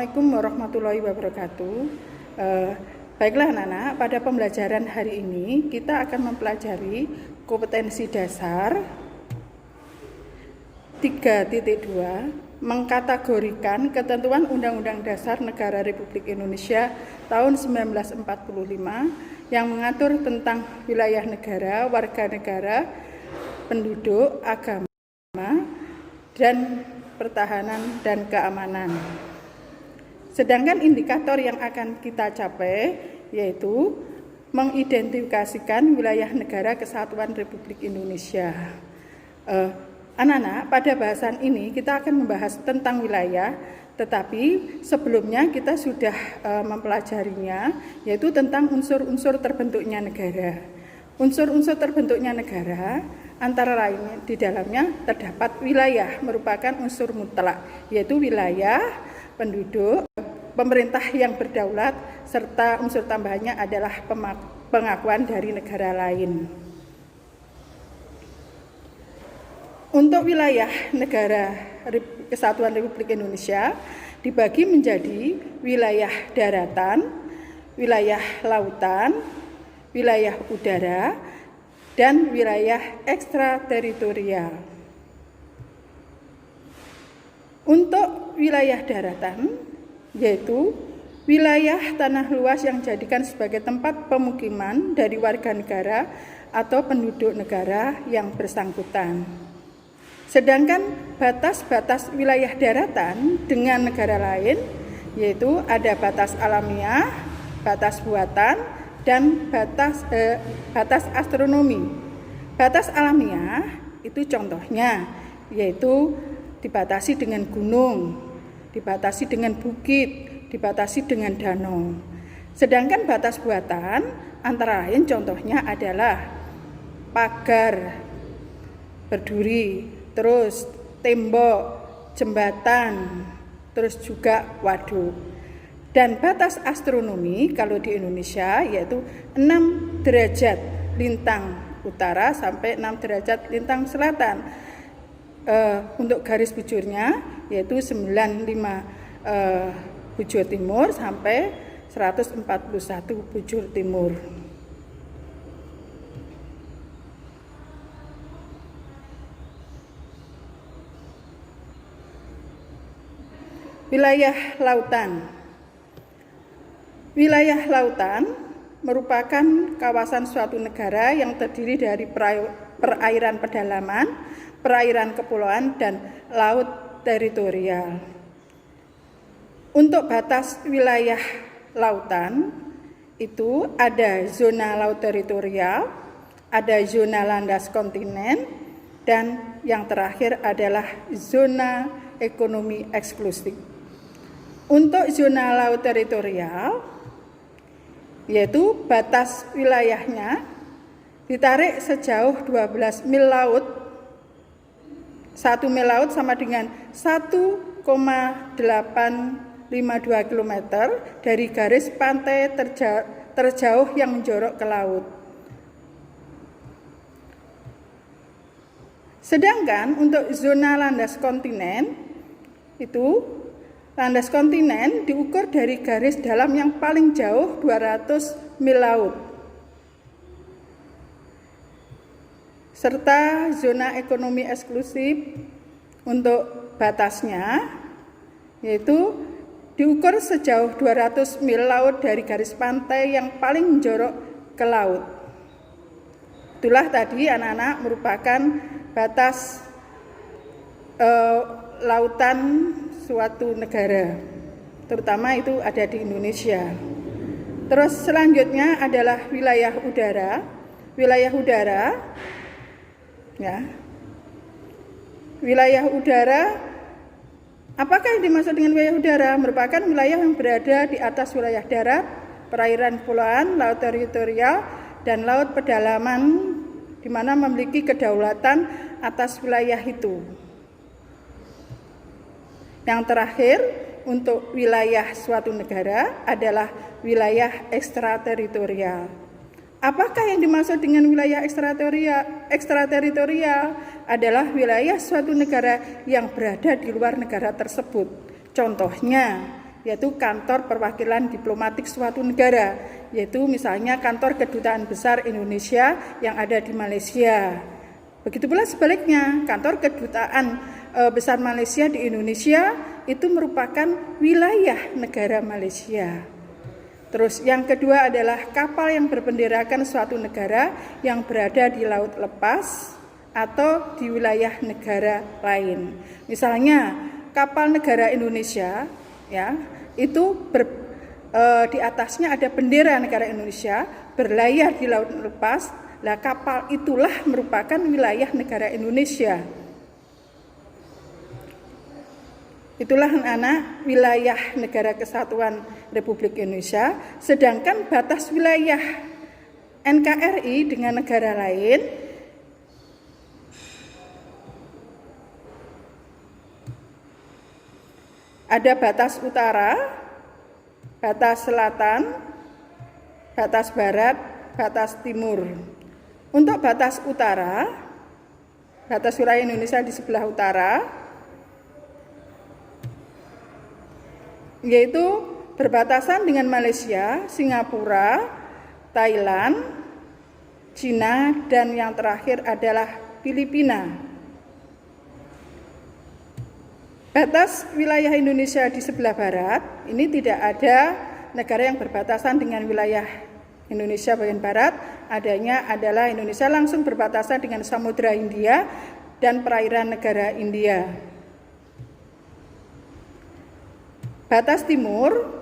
Assalamualaikum warahmatullahi wabarakatuh. Baiklah anak-anak, pada pembelajaran hari ini kita akan mempelajari kompetensi dasar 3.2 mengkategorikan ketentuan Undang-Undang Dasar Negara Republik Indonesia tahun 1945 yang mengatur tentang wilayah negara, warga negara, penduduk, agama, dan pertahanan dan keamanan. Sedangkan indikator yang akan kita capai yaitu mengidentifikasikan wilayah negara kesatuan Republik Indonesia. Anak-anak, pada bahasan ini kita akan membahas tentang wilayah, tetapi sebelumnya kita sudah mempelajarinya, yaitu tentang unsur-unsur terbentuknya negara. Unsur-unsur terbentuknya negara antara lain di dalamnya terdapat wilayah, merupakan unsur mutlak, yaitu wilayah, penduduk, pemerintah yang berdaulat, serta unsur tambahannya adalah pengakuan dari negara lain. Untuk wilayah negara Kesatuan Republik Indonesia dibagi menjadi wilayah daratan, wilayah lautan, wilayah udara, dan wilayah ekstrateritorial. Untuk wilayah daratan, yaitu wilayah tanah luas yang dijadikan sebagai tempat pemukiman dari warga negara atau penduduk negara yang bersangkutan. Sedangkan batas-batas wilayah daratan dengan negara lain, yaitu ada batas alamiah, batas buatan, dan batas astronomi. Batas alamiah itu contohnya yaitu dibatasi dengan gunung, dibatasi dengan bukit, dibatasi dengan danau. Sedangkan batas buatan antara lain contohnya adalah pagar berduri, terus tembok, jembatan, terus juga waduk. Dan batas astronomi kalau di Indonesia yaitu 6 derajat lintang utara sampai 6 derajat lintang selatan. Untuk garis bujurnya yaitu 95 bujur timur sampai 141 bujur timur. Wilayah lautan. Wilayah lautan merupakan kawasan suatu negara yang terdiri dari perairan pedalaman, perairan kepulauan, dan laut teritorial. Untuk batas wilayah lautan itu ada zona laut teritorial, ada zona landas kontinen, dan yang terakhir adalah zona ekonomi eksklusif. Untuk zona laut teritorial yaitu batas wilayahnya ditarik sejauh 12 mil laut. 1 mil laut sama dengan 1,852 km dari garis pantai terjauh yang menjorok ke laut. Sedangkan untuk zona landas kontinen itu landas kontinen diukur dari garis dalam yang paling jauh 200 mil laut. Serta zona ekonomi eksklusif untuk batasnya yaitu diukur sejauh 200 mil laut dari garis pantai yang paling menjorok ke laut. Itulah tadi anak-anak merupakan batas lautan suatu negara, terutama itu ada di Indonesia. Terus selanjutnya adalah wilayah udara. Wilayah udara, ya. Wilayah udara, apakah yang dimaksud dengan wilayah udara? Merupakan wilayah yang berada di atas wilayah darat, perairan kepulauan, laut teritorial, dan laut pedalaman, di mana memiliki kedaulatan atas wilayah itu. Yang terakhir, untuk wilayah suatu negara adalah wilayah ekstrateritorial. Apakah yang dimaksud dengan wilayah ekstrateritorial? Ekstrateritorial adalah wilayah suatu negara yang berada di luar negara tersebut. Contohnya, yaitu kantor perwakilan diplomatik suatu negara, yaitu misalnya kantor kedutaan besar Indonesia yang ada di Malaysia. Begitu pula sebaliknya, kantor kedutaan besar Malaysia di Indonesia itu merupakan wilayah negara Malaysia. Terus yang kedua adalah kapal yang berbenderakan suatu negara yang berada di laut lepas atau di wilayah negara lain. Misalnya kapal negara Indonesia, ya, itu di atasnya ada bendera negara Indonesia, berlayar di laut lepas. Nah, kapal itulah merupakan wilayah negara Indonesia. Itulah anak-anak wilayah Negara Kesatuan Republik Indonesia, sedangkan batas wilayah NKRI dengan negara lain ada batas utara, batas selatan, batas barat, batas timur. Untuk batas utara, batas wilayah Indonesia di sebelah utara, yaitu berbatasan dengan Malaysia, Singapura, Thailand, Cina, dan yang terakhir adalah Filipina. Batas wilayah Indonesia di sebelah barat, ini tidak ada negara yang berbatasan dengan wilayah Indonesia bagian barat, adanya adalah Indonesia langsung berbatasan dengan Samudra Hindia dan perairan negara India. Batas timur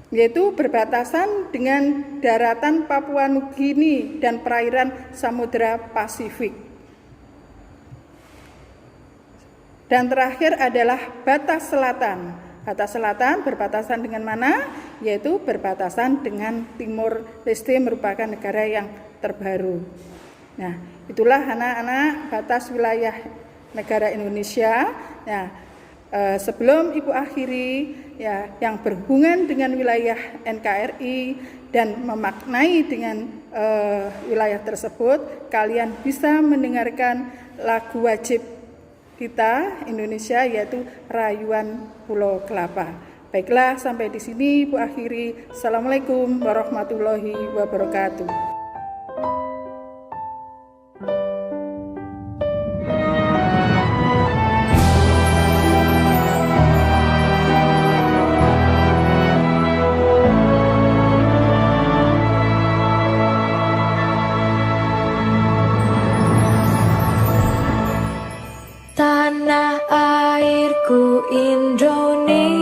yaitu berbatasan dengan daratan Papua Nugini dan perairan Samudra Pasifik. Dan terakhir adalah batas selatan. Batas selatan berbatasan dengan mana? Yaitu berbatasan dengan Timur Leste, merupakan negara yang terbaru. Nah, itulah anak-anak batas wilayah negara Indonesia. Nah, sebelum Ibu akhiri, ya, yang berhubungan dengan wilayah NKRI dan memaknai dengan wilayah tersebut, kalian bisa mendengarkan lagu wajib kita Indonesia, yaitu Rayuan Pulau Kelapa. Baiklah, sampai di sini Ibu akhiri. Assalamualaikum warahmatullahi wabarakatuh. Tanah airku Indonesia,